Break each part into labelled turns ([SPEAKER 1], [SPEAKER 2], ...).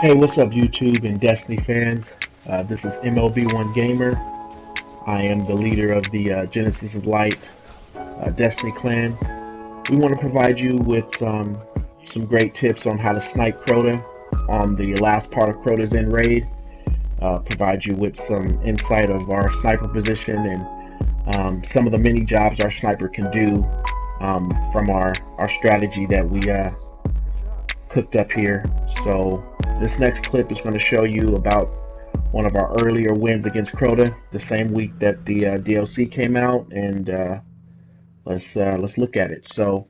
[SPEAKER 1] Hey, what's up, YouTube and Destiny fans? This is MLB1 Gamer. I am the leader of the Genesis of Light Destiny clan. We want to provide you with some great tips on how to snipe Crota on the last part of Crota's end raid. Provide you with some insight of our sniper position and some of the many jobs our sniper can do from our strategy that we cooked up here. So this next clip is going to show you about one of our earlier wins against Crota, the same week that the DLC came out, and let's look at it. So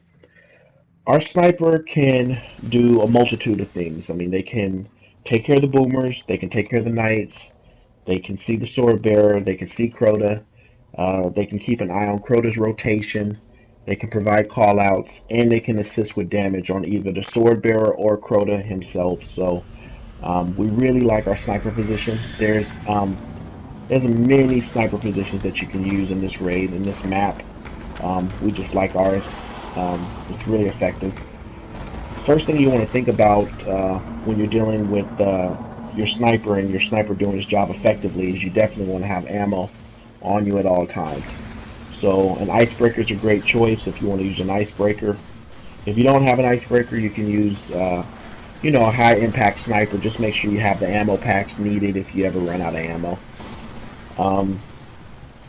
[SPEAKER 1] our sniper can do a multitude of things. I mean, they can take care of the boomers, they can take care of the knights, they can see the sword bearer, they can see Crota, they can keep an eye on Crota's rotation, they can provide callouts, and they can assist with damage on either the sword bearer or Crota himself. So we really like our sniper position. There's many sniper positions that you can use in this raid, in this map. We just like ours. It's really effective. First thing you want to think about when you're dealing with your sniper and your sniper doing his job effectively is you definitely want to have ammo on you at all times. So an icebreaker is a great choice if you want to use an icebreaker. If you don't have an icebreaker, you can use a high impact sniper. Just make sure you have the ammo packs needed if you ever run out of ammo.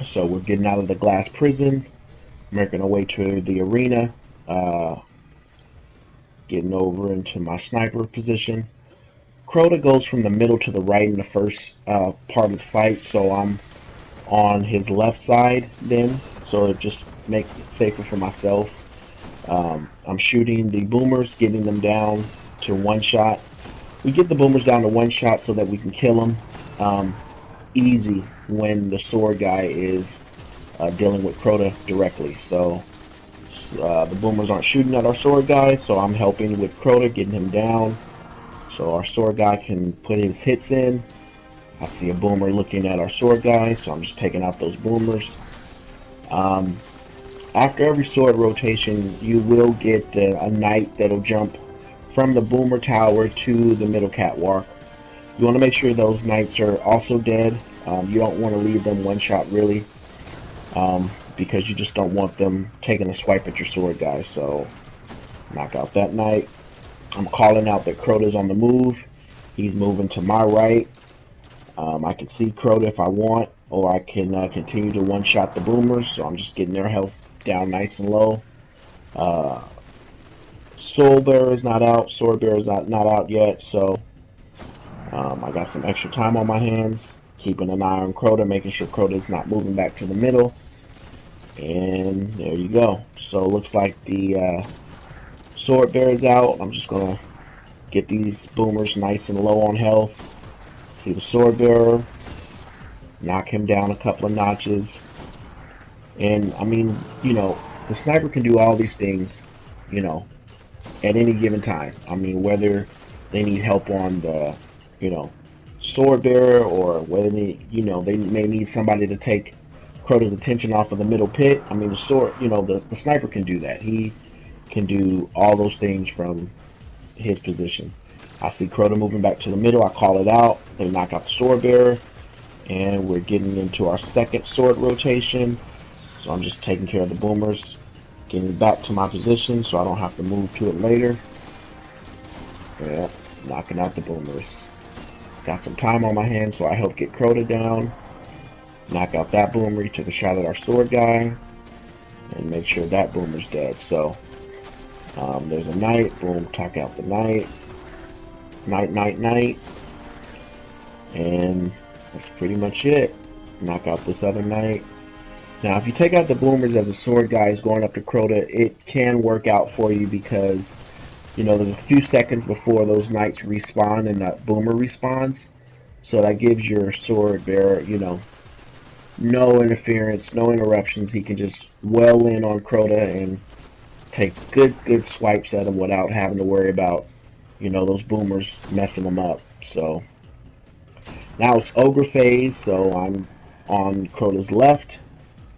[SPEAKER 1] So we're getting out of the glass prison, making our way to the arena, getting over into my sniper position. Crota goes from the middle to the right in the first part of the fight, so I'm on his left side then, so it just makes it safer for myself. I'm shooting the boomers, getting them down to one shot. We get the boomers down to one shot so that we can kill them easy when the sword guy is dealing with Crota directly. So the boomers aren't shooting at our sword guy, so I'm helping with Crota, getting him down so our sword guy can put his hits in. I see a boomer looking at our sword guy, so I'm just taking out those boomers. After every sword rotation, you will get a knight that'll jump from the boomer tower to the middle catwalk. You want to make sure those knights are also dead. You don't want to leave them one shot really, because you just don't want them taking a swipe at your sword guy. So knock out that knight. I'm calling out that Crota's on the move. He's moving to my right. I can see Crota if I want, or I can continue to one-shot the boomers, so I'm just getting their health down nice and low. Soul Bearer is not out, Sword Bearer is not out yet, so I got some extra time on my hands, keeping an eye on Crota, making sure Crota is not moving back to the middle, and there you go. So it looks like the Sword Bearer is out. I'm just going to get these boomers nice and low on health. See the sword bearer, knock him down a couple of notches, and I mean, the sniper can do all these things, at any given time. I mean, whether they need help on the, sword bearer, or whether they may need somebody to take Crota's attention off of the middle pit. I mean, the sniper can do that. He can do all those things from his position. I see Crota moving back to the middle. I call it out. They knock out the sword bearer, and we're getting into our second sword rotation. So I'm just taking care of the boomers, getting back to my position so I don't have to move to it later. Yeah, knocking out the boomers. Got some time on my hands, so I help get Crota down. Knock out that boomer. He took a shot at our sword guy, and make sure that boomer's dead. So there's a knight. Boom, knock out the knight. Knight, and that's pretty much it. Knock out this other knight. Now, if you take out the boomers as the sword guys going up to Crota, it can work out for you because, there's a few seconds before those knights respawn and that boomer respawns. So that gives your sword bearer, no interference, no interruptions. He can just well in on Crota and take good swipes at him without having to worry about those boomers messing them up. So now it's ogre phase, so I'm on Crota's left.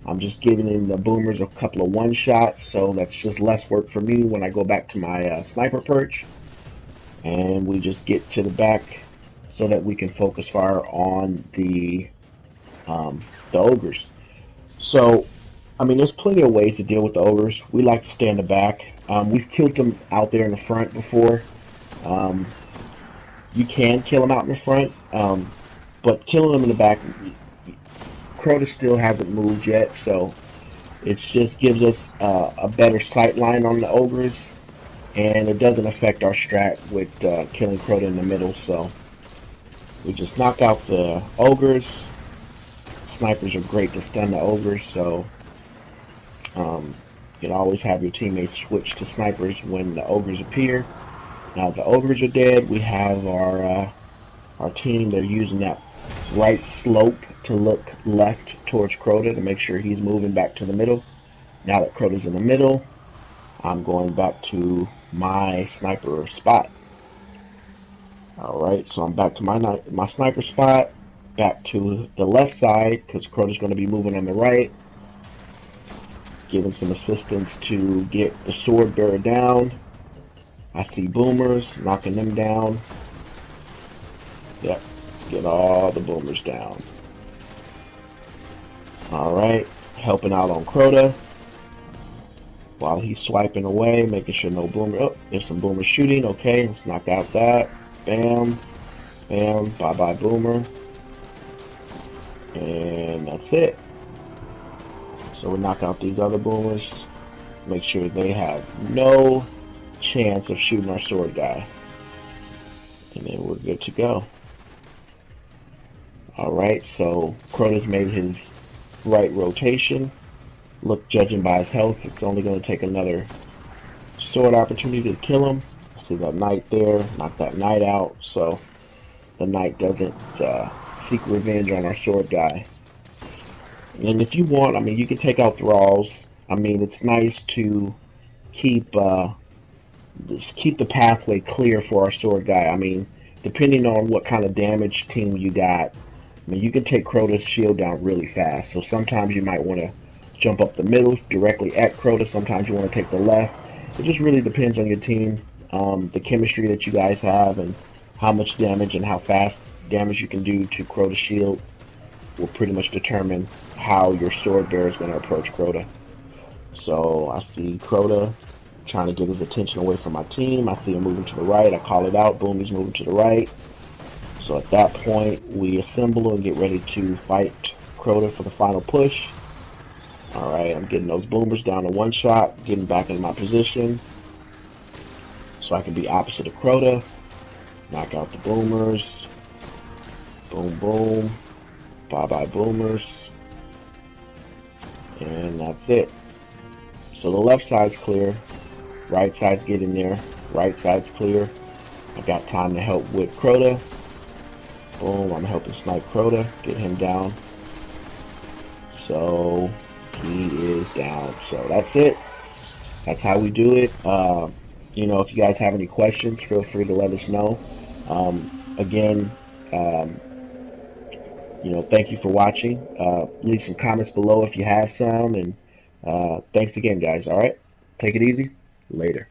[SPEAKER 1] I'm just giving him the boomers a couple of one shots, so that's just less work for me when I go back to my sniper perch. and we just get to the back so that we can focus fire on the ogres. So, I mean, there's plenty of ways to deal with the ogres. We like to stay in the back. We've killed them out there in the front before. You can kill them out in the front, but killing them in the back, Crota still hasn't moved yet, so it just gives us a better sight line on the ogres, and it doesn't affect our strat with killing Crota in the middle. So we just knock out the ogres. Snipers are great to stun the ogres, so you can always have your teammates switch to snipers when the ogres appear. Now the ogres are dead. We have our team. They're using that right slope to look left towards Crota to make sure he's moving back to the middle. Now that Crota's in the middle, I'm going back to my sniper spot. Alright, so I'm back to my sniper spot, back to the left side, because Crota's going to be moving on the right. Giving some assistance to get the sword bearer down. I see boomers, knocking them down. Yep, get all the boomers down. Alright, helping out on Crota while he's swiping away, making sure no boomer. Oh, there's some boomers shooting. Okay, let's knock out that. Bam, bam, bye bye boomer. And that's it. So we knock out these other boomers, make sure they have no chance of shooting our sword guy, and then we're good to go. Alright, so Crota's made his right rotation. Look, judging by his health, it's only going to take another sword opportunity to kill him. See that knight there, knock that knight out, so the knight doesn't seek revenge on our sword guy. And if you want, I mean, you can take out thralls. I mean, it's nice to keep keep the pathway clear for our sword guy. I mean, depending on what kind of damage team you got, I mean, you can take Crota's shield down really fast. So sometimes you might want to jump up the middle directly at Crota. Sometimes you want to take the left. It just really depends on your team, the chemistry that you guys have, and how much damage and how fast damage you can do to Crota's shield will pretty much determine how your sword bearer is going to approach Crota. So I see Crota trying to get his attention away from my team. I see him moving to the right. I call it out. Boom, he's moving to the right. So at that point, we assemble and get ready to fight Crota for the final push. Alright, I'm getting those boomers down to one shot, getting back in my position so I can be opposite of Crota. Knock out the boomers. Boom, boom. Bye-bye boomers. And that's it. So the left side's clear. Right side's getting there. Right side's clear. I got time to help with Crota. Boom, I'm helping snipe Crota. Get him down. So he is down. So that's it. That's how we do it. You know, if you guys have any questions, feel free to let us know. Again, you know, thank you for watching. Leave some comments below if you have some, and thanks again, guys. All right, take it easy. Later.